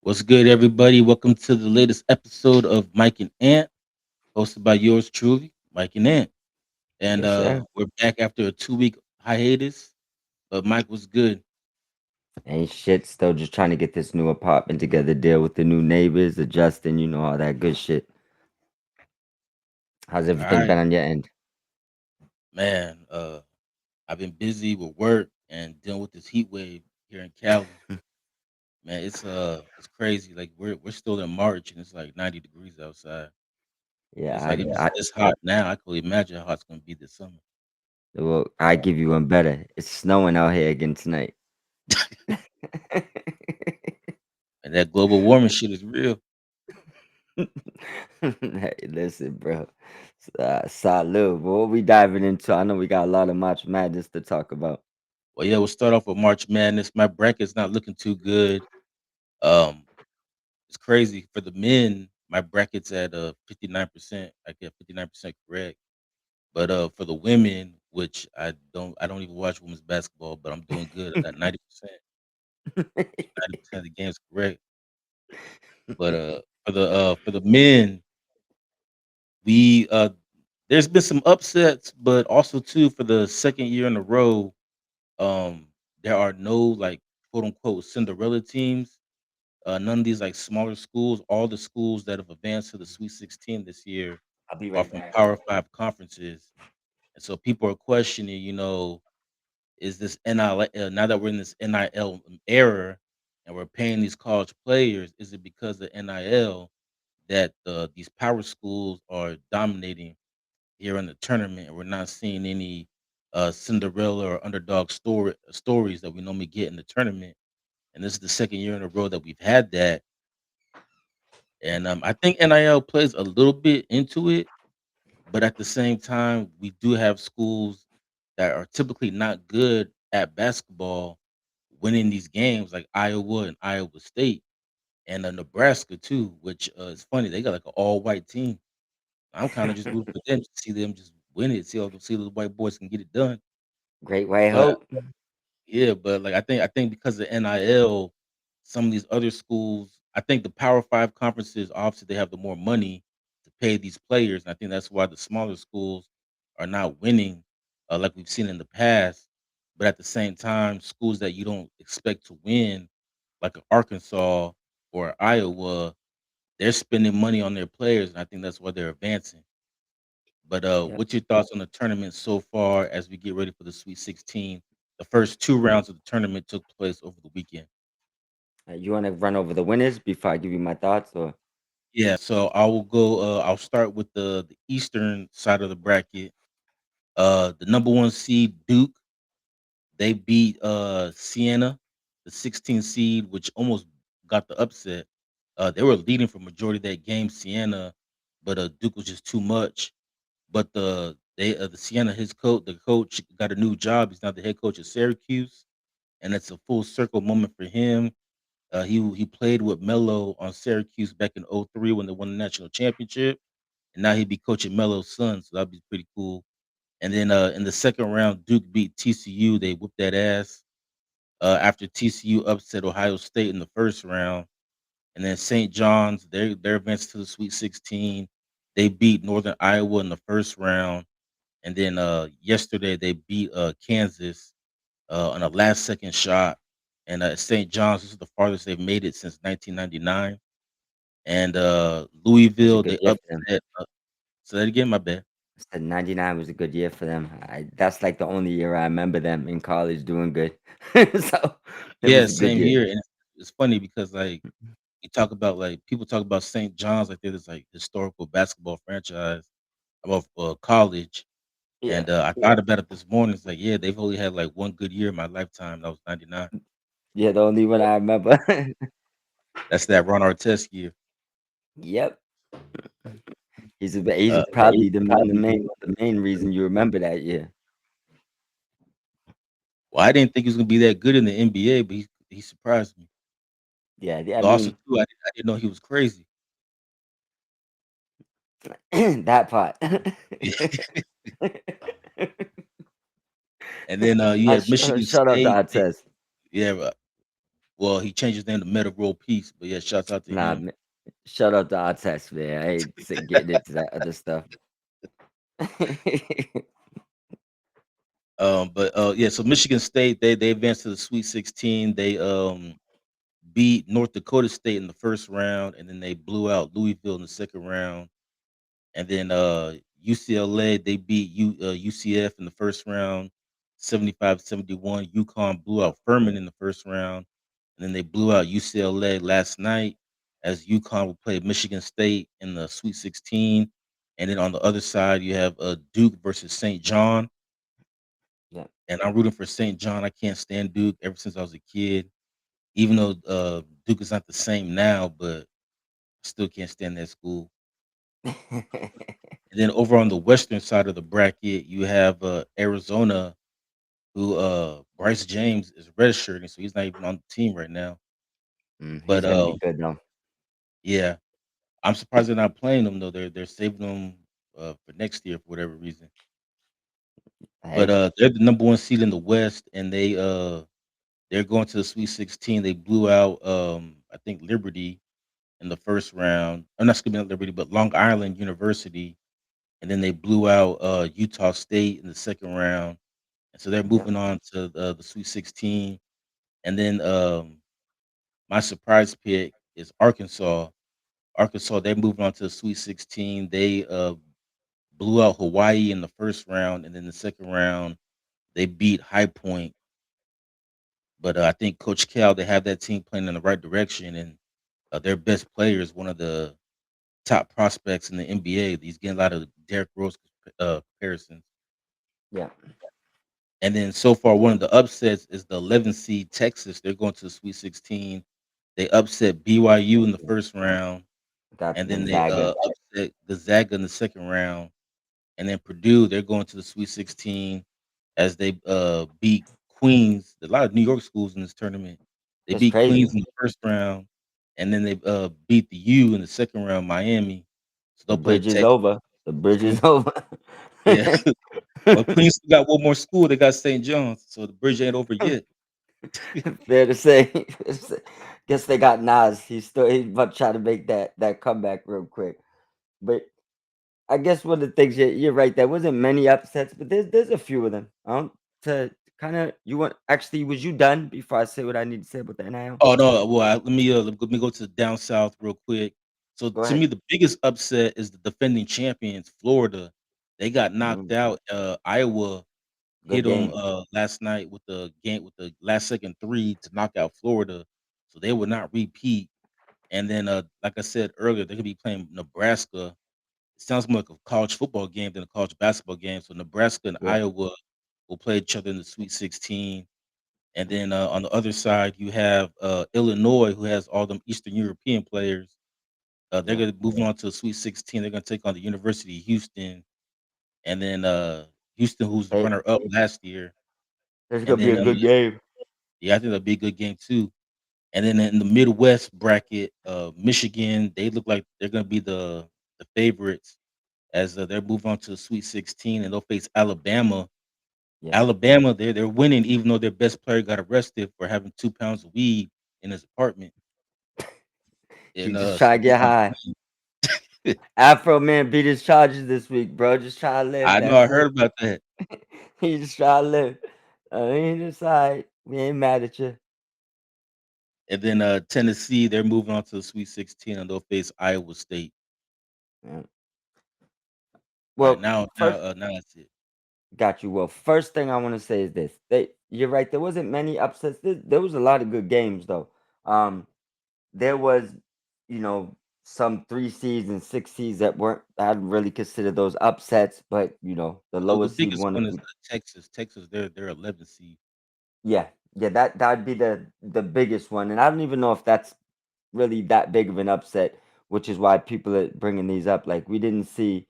What's good, everybody? Welcome to the latest episode of Mike and Ant, hosted by yours truly, Mike and Ant. And Yes, sir. we're back after a 2 week hiatus. But Mike was good. Ain't shit. Still just trying to get this new apartment together, deal with the new neighbors, adjusting, all that good shit. How's All everything right, been on your end? man. I've been busy with work and dealing with this heat wave here in Cali. Man, it's crazy. Like we're still in March and it's like 90 degrees outside. Yeah, It's like if it's this hot now, I can imagine how hot it's gonna be this summer. I give you one better. It's snowing out here again tonight. And that global warming shit is real. Hey, listen, bro. Salute. What we diving into? I know we got a lot of March Madness to talk about. Well, yeah, we'll start off with March Madness. My bracket's not looking too good. Um, it's crazy for the men. My bracket's at 59%. I get 59% correct. But for the women, which I don't even watch women's basketball, but I'm doing good. I got 90%. 90% of the games correct. But for the men, we there's been some upsets, but also too for the second year in a row, um, there are no like quote unquote Cinderella teams. None of these like smaller schools, all the schools that have advanced to the Sweet 16 this year I'll be are right from back. Power Five conferences. And so people are questioning, is this NIL now that we're in this NIL era and we're paying these college players, is it because of NIL that these power schools are dominating here in the tournament and we're not seeing any Cinderella or underdog stories that we normally get in the tournament? And this is the second year in a row that we've had that. And I think NIL plays a little bit into it, but at the same time, we do have schools that are typically not good at basketball winning these games, like Iowa and Iowa State, and Nebraska too. Which is funny; they got like an all-white team. I'm kind of just rooting for them to see them just win it, see those white boys can get it done. Great White But Hope. yeah, but, like, I think because of NIL, some of these other schools I think the Power 5 conferences, obviously, they have the more money to pay these players, and I think that's why the smaller schools are not winning, like we've seen in the past, but at the same time, schools that you don't expect to win, like a Arkansas or Iowa, they're spending money on their players, and I think that's why they're advancing. But, Yep. what's your thoughts on the tournament so far as we get ready for the Sweet 16? The first 2 rounds of the tournament took place over the weekend. You want to run over the winners before I give you my thoughts, or Yeah, so I'll start with the eastern side of the bracket. The number 1 seed, Duke, they beat, Siena, the 16th seed, which almost got the upset. They were leading for majority of that game, Siena, but, Duke was just too much. But the Siena, the coach got a new job. He's now the head coach of Syracuse, and it's a full circle moment for him. He played with Melo on Syracuse back in '03 when they won the national championship, and now he'd be coaching Melo's son, so that'd be pretty cool. And then in the second round, Duke beat TCU. They whooped that ass. After TCU upset Ohio State in the first round, and then St. John's, their advanced to the Sweet 16. They beat Northern Iowa in the first round, and then yesterday they beat Kansas on a last second shot. And St. John's, this is the farthest they've made it since 1999. And was a Louisville, good they year for them. upset. Say that again, my bad. I said 99 was a good year for them. That's like the only year I remember them in college doing good. So it Yeah, was a good same year. here. And it's funny because like you talk about like people talk about St. John's like they're this like historical basketball franchise about college. Yeah. And I thought about it this morning. It's like, yeah, they've only had like one good year in my lifetime. That was '99. Yeah, the only one I remember. That's that Ron Artest year. Yep. He's probably the main reason you remember that year. Well, I didn't think he was gonna be that good in the NBA, but he surprised me. Yeah, I But also mean too, I didn't know he was crazy. that part. And then you had Michigan Shout out to State. Artest. Yeah, Well, he changed his name to Meta World Peace, but yeah, shouts out to Nah, him. shout out to our test, man. I ain't getting into that other stuff. But yeah, so Michigan State they advanced to the Sweet 16. They beat North Dakota State in the first round, and then they blew out Louisville in the second round. And then UCLA they beat UCF in the first round, 75-71. UConn blew out Furman in the first round, and then they blew out UCLA last night as UConn will play Michigan State in the Sweet 16. And then on the other side, you have Duke versus St. John. Yeah. And I'm rooting for St. John. I can't stand Duke ever since I was a kid. Even though Duke is not the same now, but I still can't stand that school. And then over on the western side of the bracket, you have Arizona, who Bryce James is redshirting, so he's not even on the team right now. But He's gonna be good though. yeah, I'm surprised they're not playing him though. They're saving him for next year for whatever reason. But Hey, they're the number one seed in the West, and they're going to the Sweet 16. They blew out I think Liberty in the first round. I'm not excuse me, not Liberty, but Long Island University, and then they blew out Utah State in the second round. And so they're yeah, moving on to the Sweet 16. And then my surprise pick is Arkansas. Arkansas, they're moving on to the Sweet 16. They blew out Hawaii in the first round, and then the second round they beat High Point. But I think Coach Cal, they have that team playing in the right direction, and their best player is one of the top prospects in the NBA. He's getting a lot of Derrick Rose comparisons. yeah. And then so far, one of the upsets is the 11th seed Texas. They're going to the Sweet 16. They upset BYU in the first round, Got and then they Gonzaga. upset Gonzaga in the second round. And then Purdue, they're going to the Sweet 16 as they beat Queens. A lot of New York schools in this tournament. They It's beat crazy. Queens in the first round, and then they beat the U in the second round, Miami. So The they'll play bridge is Texas. over. The bridge Mhm. is over. Yeah. Well, Queens still got one more school. They got St. John's, so the bridge ain't over yet. Fair to say. Fair to say. Guess they got Nas. He's about to try to make that comeback real quick. But I guess one of the things you're right. There wasn't many upsets, but there's a few of them. To kind of you want actually was you done before I say what I need to say about the NIL? Oh no, well, let me go to down south real quick. So Go to ahead. me, the biggest upset is the defending champions, Florida. They got knocked Mm, out. Iowa hit good them game. last night with the last second three to knock out Florida, so they would not repeat. And then, like I said earlier, they're gonna be playing Nebraska. It sounds more like a college football game than a college basketball game. So Nebraska and Yeah, Iowa will play each other in the Sweet 16. And then on the other side, you have Illinois, who has all them Eastern European players. They're yeah. gonna move on to the Sweet 16. They're gonna take on the University of Houston, and then Houston, who's the Hey, runner up last year. there's And gonna be then a good game. yeah, I think that'll be a good game too. And then in the Midwest bracket, Michigan, they look like they're gonna be the favorites as they're moving on to the Sweet 16, and they'll face Alabama. Yeah. Alabama, they're winning even though their best player got arrested for having 2 pounds of weed in his apartment. He And, just try so to they're get gonna high. win. Afro man beat his charges this week, bro. Just try to live. I know I That's heard it. about that. He just try to live. He just alright. We ain't mad at you. And then, Tennessee, they're moving on to the Sweet 16, and they'll face Iowa State. Yeah. Alright, Well, first now that's it. got you. Well, first thing I want to say is this. You're right. There wasn't many upsets. There was a lot of good games though. Um, there was, you know, some 3 seeds and 6 seeds that weren't. I'd really consider those upsets, but the The lowest seed biggest won a one is, few. Texas. Texas, they're 11th seed. Yeah, yeah, that'd be the biggest one, and I don't even know if that's really that big of an upset, which is why people are bringing these up. Like we didn't see,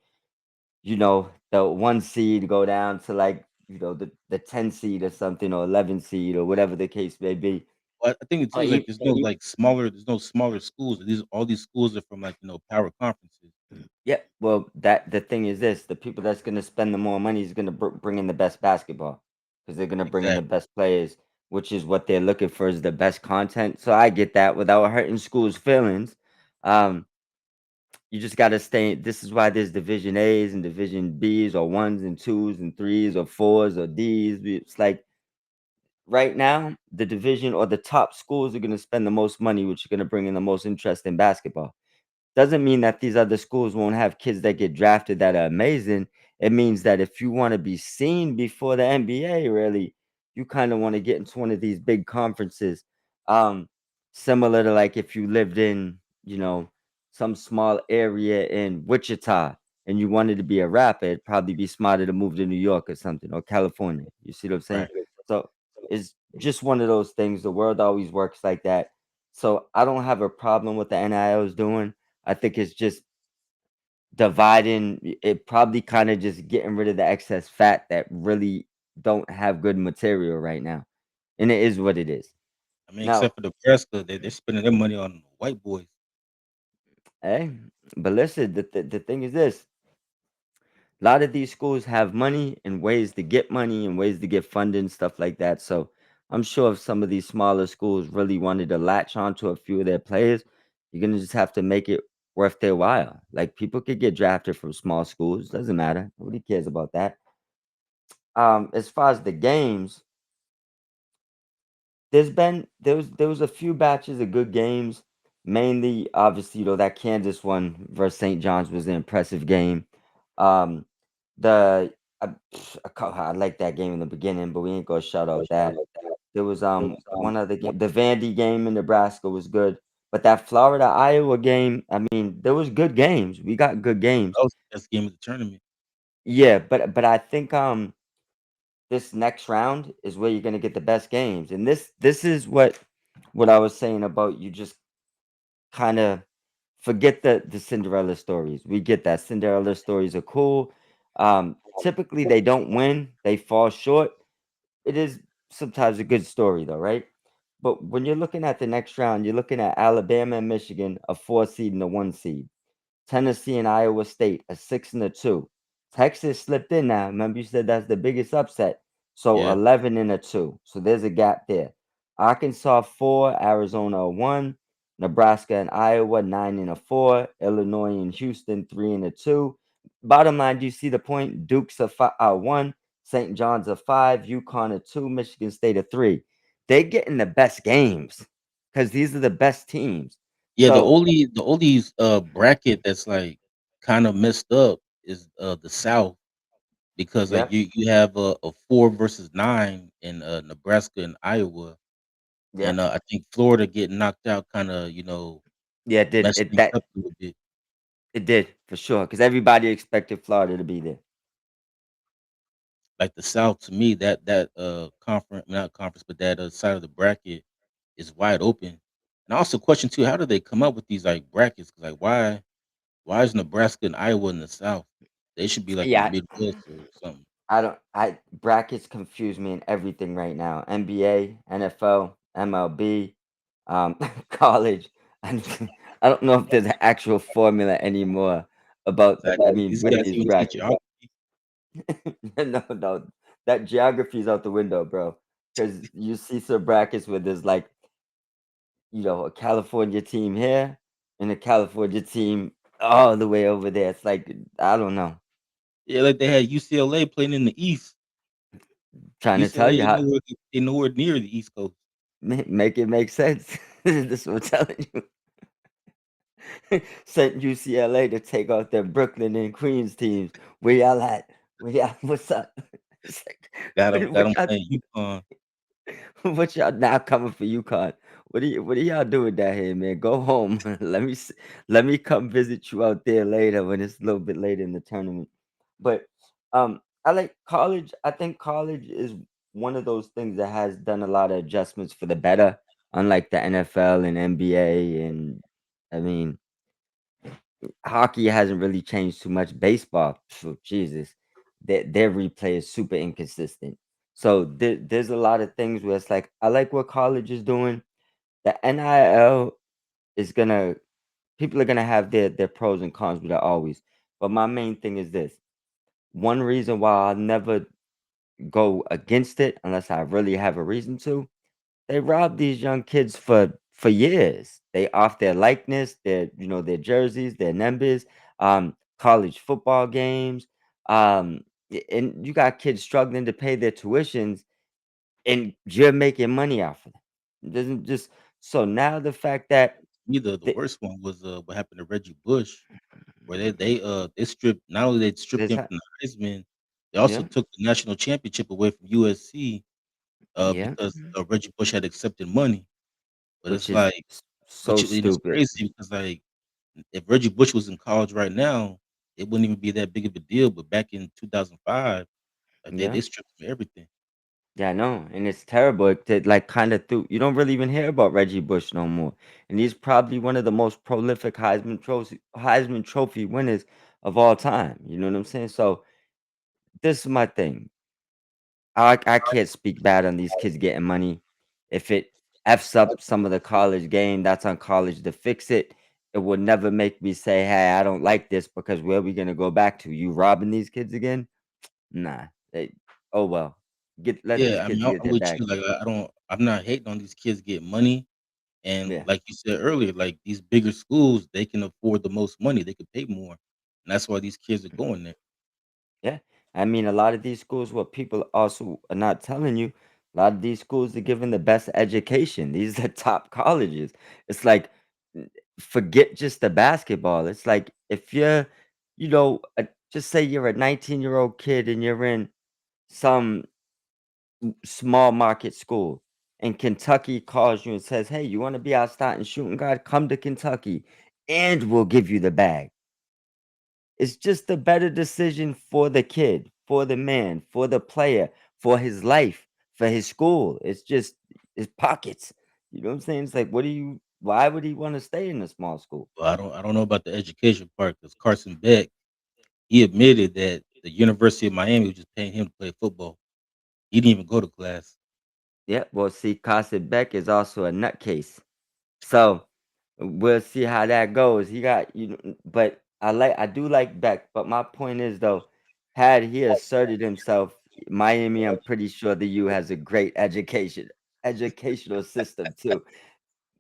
the 1 seed go down to like the 10 seed or something or 11 seed or whatever the case may be. Well, I think too Or is like e- there's no smaller schools. All these schools are from like, power conferences. Yeah, well, that the thing is this: the people that's going to spend the more money is going to bring in the best basketball because they're going to bring in the Exactly. best players. which is what they're looking for is the best content. So I get that without hurting schools' feelings. Um, you just got to stay. This is why there's Division A's and Division B's, or ones and twos and threes, or fours or D's. It's like right now, the division or the top schools are going to spend the most money, which are going to bring in the most interest in basketball. Doesn't mean that these other schools won't have kids that get drafted that are amazing. It means that if you want to be seen before the NBA, really, you kind of want to get into one of these big conferences. Um, Similar to like if you lived in, some small area in Wichita and you wanted to be a rapper, it'd probably be smarter to move to New York or something, or California. You see what I'm saying? Right. So it's just one of those things. The world always works like that. So I don't have a problem with the NIL is doing. I think it's just dividing it, probably kind of just getting rid of the excess fat that really don't have good material right now. And it is what it is. I mean, Now, except for Nebraska, they're spending their money on white boys. hey, but listen, the thing is this. A lot of these schools have money and ways to get money and ways to get funding and stuff like that. So I'm sure if some of these smaller schools really wanted to latch onto a few of their players, you're gonna just have to make it worth their while. Like people could get drafted from small schools, doesn't matter. Nobody cares about that. As far as the games, there was a few batches of good games. Mainly, obviously, that Kansas one versus St. John's was an impressive game. Um, the I like that game in the beginning, but we ain't gonna shout out that. There was one other game, the Vandy game in Nebraska was good, but that Florida Iowa game, I mean, there was good games. We got good games. That was the best game of the tournament. Yeah, but I think this next round is where you're gonna get the best games, and this is what I was saying about you just kind of forget the Cinderella stories. We get that Cinderella stories are cool. Typically they don't win, they fall short. It is sometimes a good story though, right? But when you're looking at the next round, you're looking at Alabama and Michigan, a 4 seed and a 1 seed. Tennessee and Iowa State, a 6 and a 2. Texas slipped in now. Remember, you said that's the biggest upset. So Yeah. 11 and a 2. So there's a gap there. Arkansas 4, Arizona a 1, Nebraska and Iowa 9 and a 4, Illinois and Houston 3 and a 2. Bottom line, do you see the point? Duke's a 1, St. John's a 5, UConn a 2, Michigan State a 3. They getting the best games because these are the best teams. Yeah, the So, only the only bracket that's like kind of messed up is the South because like yeah, you have a 4 versus 9 in Nebraska and Iowa, yeah. and I think Florida getting knocked out kind of Yeah, it did. messed It things that up a little bit. it did for sure because everybody expected Florida to be there. Like the South to me, that conference, not conference, but that side of the bracket is wide open. And I also question too, how do they come up with these like brackets? 'Cause, like why is Nebraska and Iowa in the South? They should be like in the Yeah, Midwest or something. I don't. I brackets confuse me in everything right now. NBA, NFL, MLB, college. I I don't know if there's an actual formula anymore about. Exactly. I mean, These with guys these even teach brackets. geography. No, no, that geography's out the window, bro. Because you see some brackets where there's like a California team here and a California team all the way over there. It's like I don't know. Yeah, like they had UCLA playing in the East. Trying to tell UCLA you ain't how nowhere near the East Coast. make it make sense. This is what I'm telling you. Sent UCLA to take out their Brooklyn and Queens teams. Where y'all at? Where y'all? What's up? It's like, Got what them y'all playing UConn. what y'all now coming for UConn? What are y'all doing down here, man? Go home. Let me come visit you out there later when it's a little bit later in the tournament. But I like college. I think college is one of those things that has done a lot of adjustments for the better, unlike the NFL and NBA. And I mean, hockey hasn't really changed too much. Baseball, phew, Jesus, their replay is super inconsistent. So there's a lot of things where it's like I like what college is doing. The NIL is gonna people are gonna have their pros and cons, but always. But my main thing is this. One reason why I'll never go against it unless I really have a reason to they robbed these young kids for years. They off their likeness, their their jerseys, their numbers, college football games, and you got kids struggling to pay their tuitions, and you're making money off of them. It doesn't just so now the fact that Either the the, worst one was, what happened to Reggie Bush, where they stripped not only they stripped this him ha- from the Heisman, they also yeah, took the national championship away from USC, yeah, because, Reggie Bush had accepted money. But which it's is like so and it's stupid. crazy because, like, if Reggie Bush was in college right now, it wouldn't even be that big of a deal, but back in 2005, like, they Yeah. they stripped him of everything. Yeah, I know, and it's terrible. It like kind of through. You don't really even hear about Reggie Bush no more, and he's probably one of the most prolific Heisman Trophy winners of all time. You know what I'm saying? So this is my thing. I can't speak bad on these kids getting money. If it f's up some of the college game, that's on college to fix it. It would never make me say, "Hey, I don't like this," because where are we gonna go back to? You robbing these kids again? Nah. Oh well. Let these Yeah, I kids mean, get I'm their with bag. you, like, I'm not hating on these kids getting money, and Yeah. like you said earlier, like, these bigger schools, they can afford the most money, they could pay more, and that's why these kids are going there. Yeah. I mean, a lot of these schools, what people also are not telling you, a lot of these schools are giving the best education. These are top colleges. It's like, n- forget just the basketball. It's like if you're, just say you're a 19-year-old kid and you're in some small market school, and Kentucky calls you and says, "Hey, you want to be our starting shooting guard? Come to Kentucky and we'll give you the bag." It's just a better decision for the kid, for the man, for the player, for his life, for his school. It's just his pockets. You know what I'm saying? It's like, why would he want to stay in a small school? Well, I don't know about the education part because Carson Beck, he admitted that the University of Miami was just paying him to play football. He didn't even go to class. Yeah, well, see, Carson Beck is also a nutcase. So we'll see how that goes. He got but I do like Beck. But my point is though, had he asserted himself, Miami, I'm pretty sure the U has a great educational system too.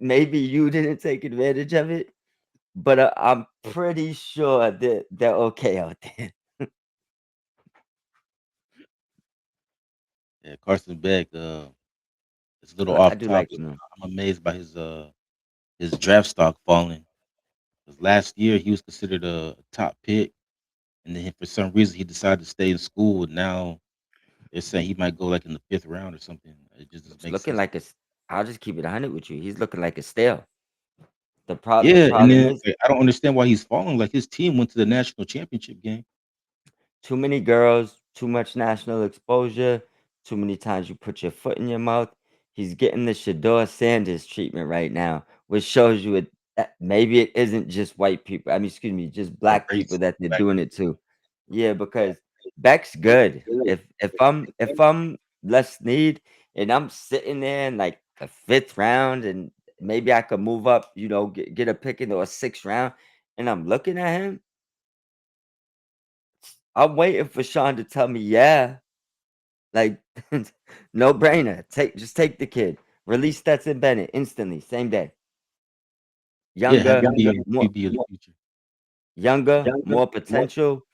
Maybe you didn't take advantage of it, but I'm pretty sure that they're okay out there. Yeah, Carson Beck, it's a little I off do like topic. him though. I'm amazed by his draft stock falling. 'Cause last year he was considered a top pick, and then for some reason he decided to stay in school. And now they're saying he might go like in the fifth round or something. It just doesn't It's make looking sense. like I'll just keep it 100 with you. He's looking like a stale. The Yeah, and problem then is like, I don't understand why he's falling. Like his team went to the national championship game. too many girls, too much national exposure, too many times you put your foot in your mouth. He's getting the Shador Sanders treatment right now, which shows you that maybe it isn't just white people. I mean, excuse me, just Or black people race, that they're black doing it people. to. Yeah, because Beck's good. If I'm Les Snead and I'm sitting there in like the fifth round and maybe I could move up, get a pick into a sixth round, and I'm looking at him, I'm waiting for Sean to tell me, yeah, like no brainer. Just take the kid. Release Stetson Bennett instantly, same day. Yeah, have Younger, him be your more QB of the future. more potential.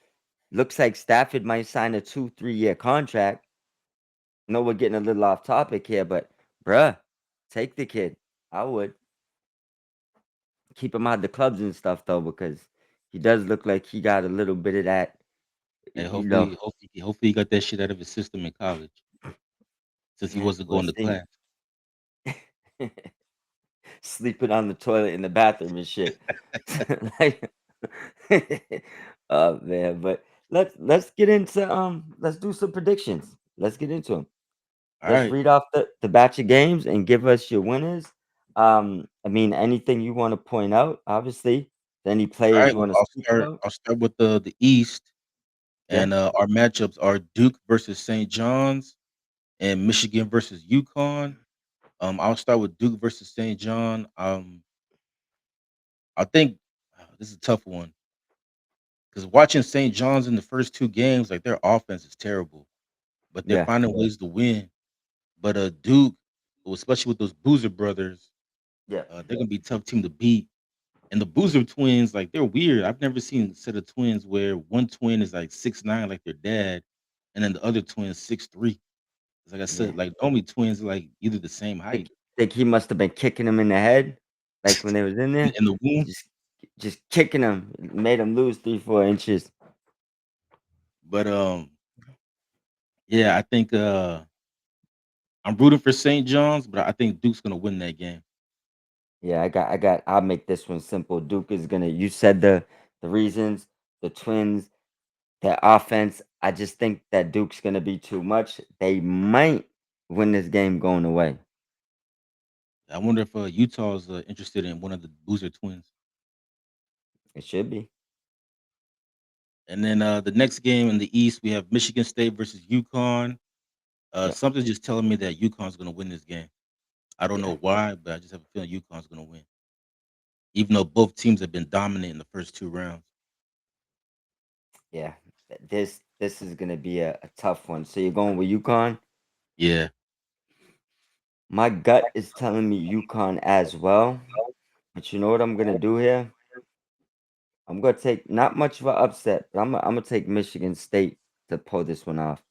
Looks like Stafford might sign a 2, 3 year contract. No, we're getting a little off topic here, but bruh, take the kid. I would keep him out of the clubs and stuff though, because he does look like he got a little bit of that, Hey, you know. hopefully he got that shit out of his system in college since he Yeah, wasn't we'll going to see. class. Sleeping on the toilet in the bathroom and shit. Like, oh man, but let's get into let's do some predictions. Let's get into them. All Let's right, read off the batch of games and give us your winners. I mean anything you want to point out, obviously. Any all players right. you Well, want to speak about? I'll start with the East, Yeah, and our matchups are Duke versus St. John's and Michigan versus UConn. I'll start with Duke versus St. John. I think this is a tough one because watching St. John's in the first two games, like their offense is terrible, but they're yeah, finding ways to win. But Duke, especially with those Boozer brothers, Yeah. they're gonna be a tough team to beat. And the Boozer twins, like they're weird. I've never seen a set of twins where one twin is like 6'9", like their dad, and then the other twin is 6'3". Like I Yeah. said, like normally twins are like either the same Think height. think he must have been kicking him in the head, like, when they was in there? In the womb. Just just kicking him, made him lose 3, 4 inches. But yeah, I think I'm rooting for St. John's, but I think Duke's gonna win that game. Yeah, I'll make this one simple. Duke is gonna you said the reasons, the Twins, their offense. I just think that Duke's gonna be too much. They might win this game going away. I wonder if Utah's interested in one of the Boozer twins. It should be. And then the next game in the East, we have Michigan State versus UConn. Yep. Something's just telling me that UConn's gonna win this game. I don't know Yeah. why, but I just have a feeling UConn's gonna win, even though both teams have been dominant in the first two rounds. Yeah. This is gonna be a tough one. So you're going with UConn? Yeah, My gut is telling me UConn as well. But you know what I'm gonna do here? I'm gonna take not much of an upset, but I'm gonna take Michigan State to pull this one off.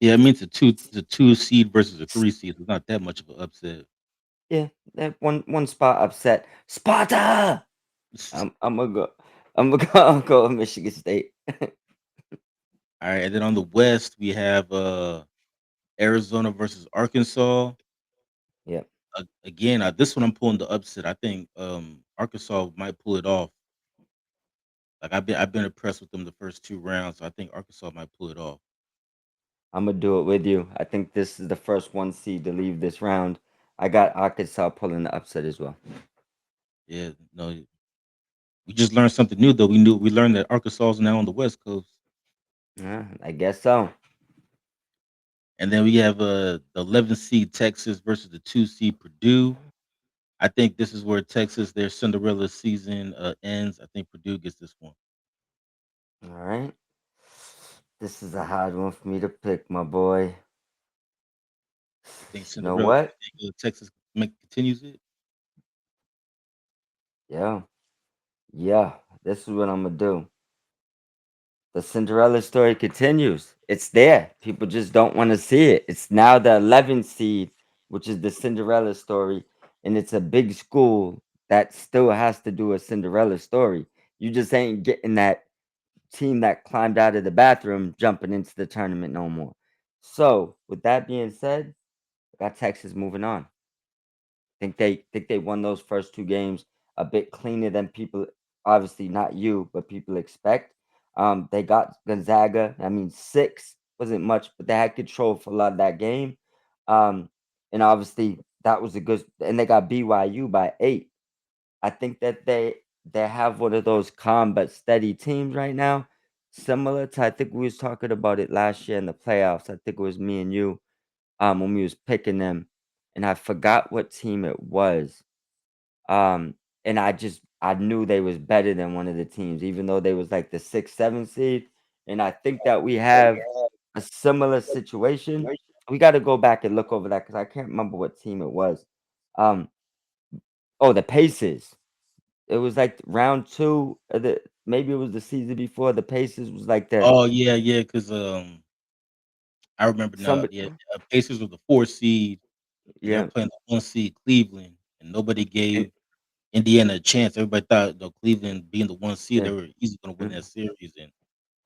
yeah. I mean, it's a two seed versus a three seed. It's not that much of an upset. Yeah, that one spot upset. Sparta! I'm gonna go. I'll go with Michigan State. All right, and then on the West we have Arizona versus Arkansas. Yeah, Again, this one I'm pulling the upset. I think Arkansas might pull it off. Like I've been impressed with them the first two rounds. So I think Arkansas might pull it off. I'm gonna do it with you. I think this is the first one seed to leave this round. I got Arkansas pulling the upset as well. Yeah, no, we just learned something new though. We learned that Arkansas is now on the West Coast, Yeah, I guess so. and then we have the 11 seed Texas versus the 2 seed Purdue. I think this is where Texas their Cinderella season ends. I think Purdue gets this one. All right. This is a hard one for me to pick, my boy. You think You know Cinderella? what? You think Texas continues it? Yeah, yeah. This is what I'm gonna do. The Cinderella story continues. It's there. People just don't want to see it. It's now the 11th seed, which is the Cinderella story, and it's a big school that still has to do a Cinderella story. You just ain't getting that team that climbed out of the bathroom jumping into the tournament no more. So, with that being said, I got Texas moving on. Think they won those first 2 games a bit cleaner than people, obviously not you, but people expect. They got Gonzaga. I mean, 6 wasn't much, but they had control for a lot of that game. Um, and obviously that was a good, and they got BYU by 8. I think that they have one of those calm but steady teams right now, similar to I think we was talking about it last year in the playoffs. I think it was me and you when we was picking them, and I forgot what team it was. And I knew they was better than one of the teams, even though they was like the 6, 7 seed. And I think that we have a similar situation. We got to go back and look over that because I can't remember what team it was. Um, oh, the Pacers. It was like round 2 of the maybe it was the season before. The Pacers was like the Oh yeah, yeah. Because I remember now. somebody. Yeah, Pacers were the 4 seed, and they were Yeah, playing the 1 seed Cleveland, and nobody and gave Indiana a chance. Everybody thought, Cleveland being the 1 seed, yeah. they were easily gonna win that Mhm. series, and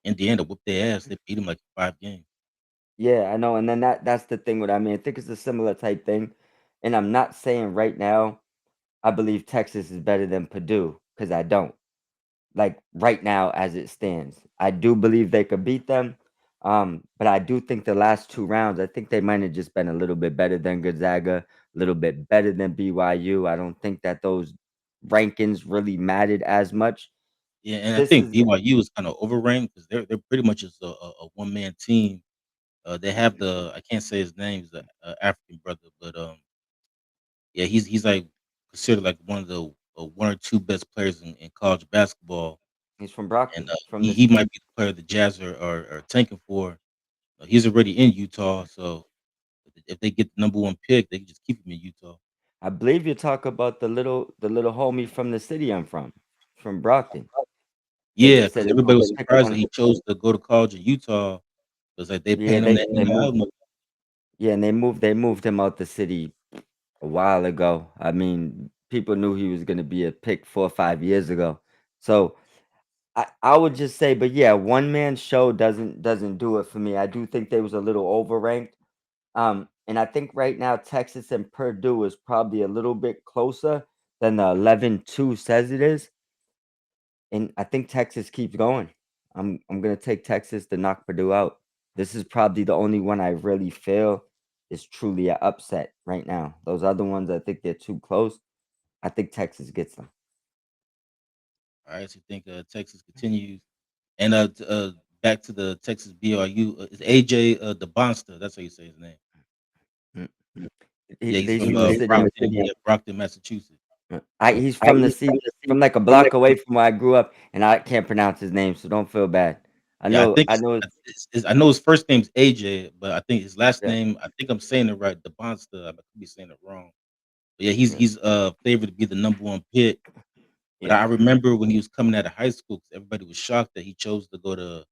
Indiana whooped their ass. They beat them like 5 games. Yeah, I know, and then that's the thing what I mean. I think it's a similar type thing, and I'm not saying right now I believe Texas is better than Purdue because I don't. Like right now as it stands, I do believe they could beat them, but I do think the last 2 rounds, I think they might have just been a little bit better than Gonzaga, a little bit better than BYU. I don't think that those rankings really mattered as much. Yeah, and I This think is BYU is kinda overranked because they're pretty much just a one-man team. They have I can't say his name, he's a African brother, but, yeah, he's, like, considered, like, one of the, 1 or 2 best players in college basketball, he's from and, Brockton, from he this. he might be the player the Jazz are tanking for. He's already in Utah, so if they get the number one pick, they can just keep him in Utah. I believe you talk about the little homie from the city I'm from Brockton. They Yeah, said because they everybody want was to pick him surprised that on. he chose to go to college in Utah. It's like they Yeah, paying him that they NIL moved. money. Yeah, and they moved him out the city a while ago. I mean, people knew he was going to be a pick 4 or 5 years ago. So I would just say, but yeah, one man show doesn't do it for me. I do think they was a little overranked. And I think right now Texas and Purdue is probably a little bit closer than the 11-2 says it is. And I think Texas keeps going. I'm gonna take Texas to knock Purdue out. This is probably the only one I really feel is truly an upset right now. Those other ones, I think they're too close. I think Texas gets them. All right, so you think Texas continues, and back to the Texas BYU is AJ DeBonster. That's how you say his name. Mm. Yeah, he's He's from from the city. Brockton, yeah, Brockton, Massachusetts. He's from the city, from like a block away from where I grew up, and I can't pronounce his name, so don't feel bad. I Yeah, I know, think I know. I know his first name's AJ, but I think his last Yeah, name, I think I'm saying it right, DeBonster. I could be saying it wrong. But yeah, yeah, he's favored to be the number one pick. But yeah, I remember when he was coming out of high school, 'cause everybody was shocked that he chose to go to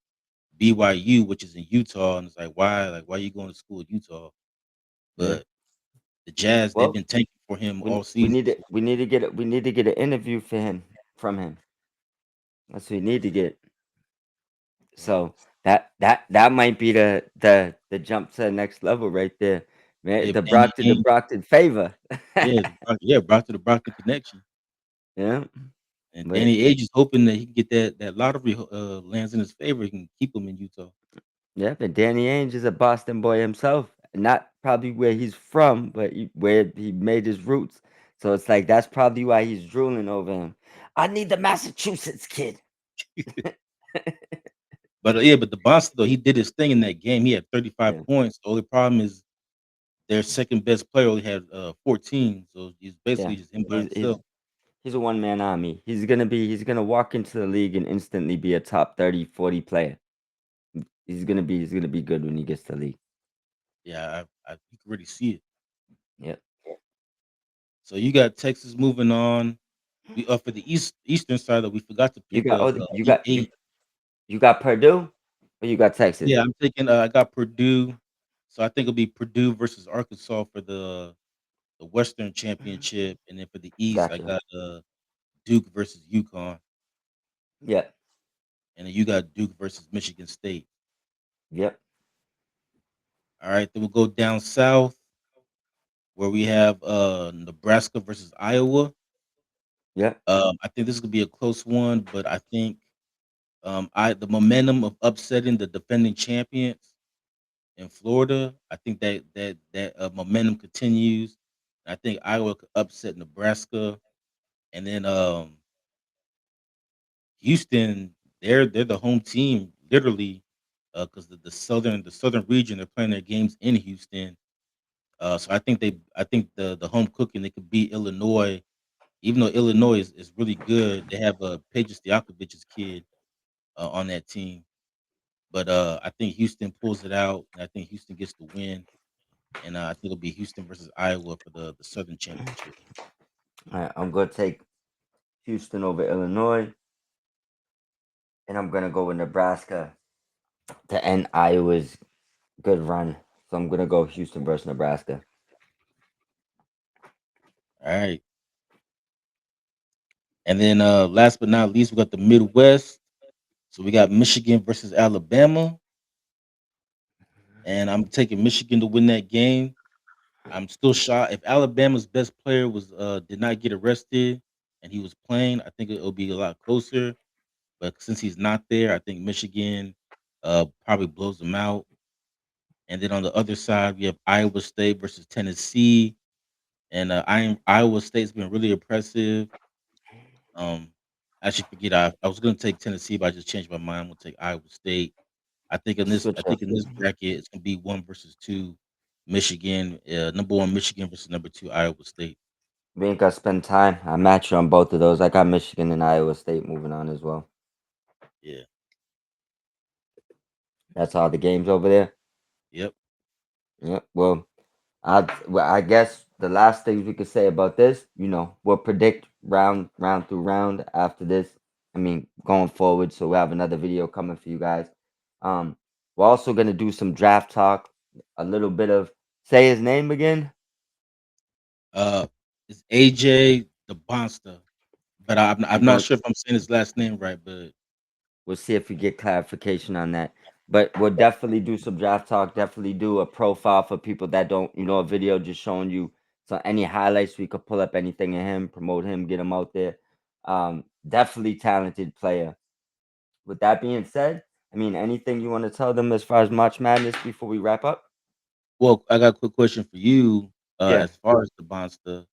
BYU, which is in Utah, and it's like why are you going to school in Utah? yeah. But the Jazz, they've Well, been tanking for him we all we season. need to we need to get we need to get an interview for him from him. That's what we need to get. Yeah, So that might be the jump to the next level right there, man. yeah, The Brockton favor. Brought to the Brockton connection. Yeah, And but Danny Age is hoping that he can get that lottery lands in his favor. He can keep him in Utah. yeah, but Danny Ainge is a Boston boy himself. Not probably where he's from, but where he made his roots. So it's like that's probably why he's drooling over him. I need the Massachusetts kid. But yeah, but the Boston though, he did his thing in that game. He had 35 Yeah, points. The only problem is their second best player only had 14. So he's yeah. basically just him by He's he's himself. he's a one man army. He's gonna walk into the league and instantly be a top 30, 40 player. He's gonna be good when he gets to the league. Yeah, you can really see it. Yep. So you got Texas moving on. We for the eastern side that we forgot to You pick got the oh you Elite got you Eight. you got Purdue or you got Texas? Yeah, I'm taking. I got Purdue, so I think it'll be Purdue versus Arkansas for the Western Championship, and then for the East, I Gotcha. got Duke versus UConn, Yep. and then you got Duke versus Michigan State. Yep. All right, then we'll go down south where we have Nebraska versus Iowa. Yep. I think this is gonna be a close one, but I think I the momentum of upsetting the defending champions in Florida, I think that momentum continues. I think Iowa could upset Nebraska, and then Houston, they're the home team literally, because the southern region they're playing their games in Houston. So I think the home cooking they could beat Illinois, even though Illinois is really good. They have Paige Stojakovic's kid on that team, but I think Houston pulls it out, and I think Houston gets the win, and I think it'll be Houston versus Iowa for the Southern Championship. All right, I'm gonna take Houston over Illinois, and I'm gonna go with Nebraska to end Iowa's good run. So I'm gonna go Houston versus Nebraska. All right, and then last but not least, we got the Midwest. So we got Michigan versus Alabama, and I'm taking Michigan to win that game. I'm still shocked if Alabama's best player was did not get arrested and he was playing. I think it'll be a lot closer. But since he's not there, I think Michigan probably blows them out. And then on the other side, we have Iowa State versus Tennessee, and Iowa State's been really impressive. Um, I actually forget I was going to take Tennessee, but I just changed my mind. I'm going to take Iowa State. I Switch up. think in this bracket it's gonna be one versus two, Michigan, number one Michigan versus number two Iowa State. We ain't gonna spend time. I match you on both of those. I got Michigan and Iowa State moving on as well. Yeah. That's all the games over there. Yep. Yep. Well, I guess the last things we could say about this, we'll predict round through round after this. I mean, going forward, so we'll have another video coming for you guys. Um, we're also gonna do some draft talk, a little bit of say his name again. Uh, it's AJ the Bonster, but We're I'm not going sure if I'm saying his last name right. But We'll see if we get clarification on that. But we'll definitely do some draft talk. Definitely do a profile for people that don't, a video just showing you so any highlights. We could pull up anything in him, promote him, get him out there. Definitely talented player. With that being said, I mean, anything you want to tell them as far as March Madness before we wrap up? well, I got a quick question for you. Yeah, As far as the Bonster,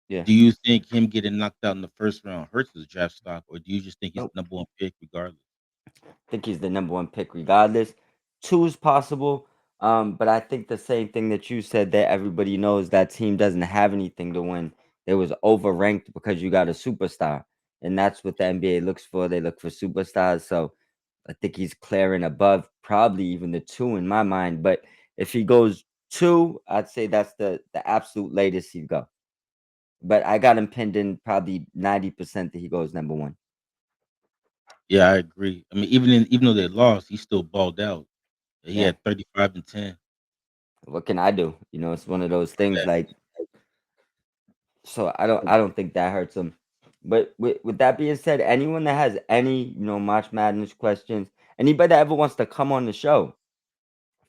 yeah. do you think him getting knocked out in the first round hurts his draft stock, or do you just think he's Nope. the number one pick regardless? Think he's the number one pick regardless. Two is possible. But I think the same thing that you said that everybody knows that team doesn't have anything to win. They was overranked because you got a superstar. And that's what the NBA looks for. They look for superstars. So I think he's clearing above probably even the two in my mind. But if he goes two, I'd say that's the absolute latest he'd go. But I got him pinned in probably 90% that he goes number one. Yeah, I agree. I mean, even though they lost, he still balled out. He Yeah. had 35 and 10. What can I do? It's one of those things Exactly. like so I don't think that hurts him. But with that being said, anyone that has any, March Madness questions, anybody that ever wants to come on the show,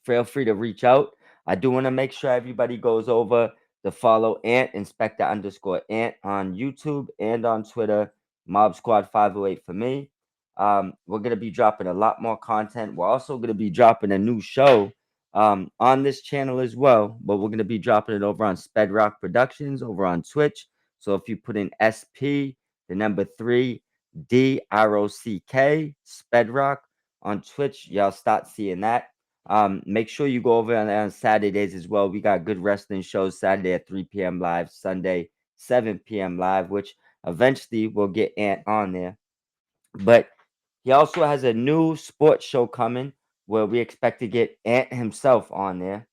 feel free to reach out. I do want to make sure everybody goes over to follow Ant Inspector underscore Ant on YouTube and on Twitter. Mob Squad 508 for me. We're gonna be dropping a lot more content. We're also gonna be dropping a new show on this channel as well, but we're gonna be dropping it over on Spedrock Productions over on Twitch. So if you put in SP, the number three, DROCK, Spedrock on Twitch, y'all start seeing that. Make sure you go over on Saturdays as well. We got good wrestling shows Saturday at 3 p.m. live, Sunday 7 p.m. live, which eventually we'll get Ant on there. But he also has a new sports show coming where we expect to get Ant himself on there.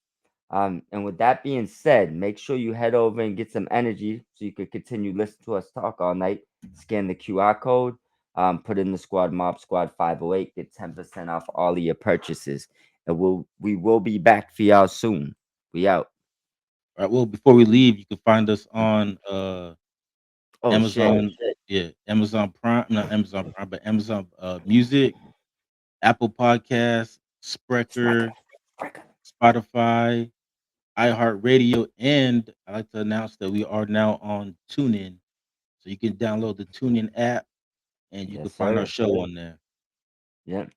And with that being said, make sure you head over and get some energy so you could continue listening to us talk all night. Scan the QR code, put in the squad mob squad 508, get 10% off all of your purchases. And we will be back for y'all soon. We out. All right. Well, before we leave, you can find us on Oh shit. Amazon. Yeah, Amazon Prime, not Amazon Prime, but Amazon Music, Apple Podcasts, Spreaker, Spotify, iHeartRadio, and I like to announce that we are now on TuneIn. So you can download the TuneIn app and you can Yes, find our sir. show on there. Yep.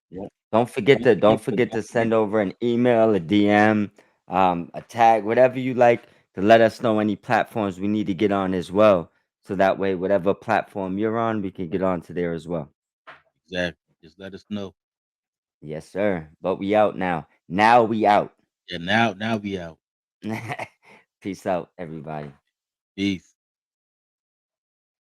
Don't forget to send over an email, a DM, a tag, whatever you like to let us know any platforms we need to get on as well. So that way, whatever platform you're on, we can get onto there as well. Exactly. Just let us know. Yes, sir. But we out now. Now we out. Yeah, now we out. Peace out, everybody. Peace.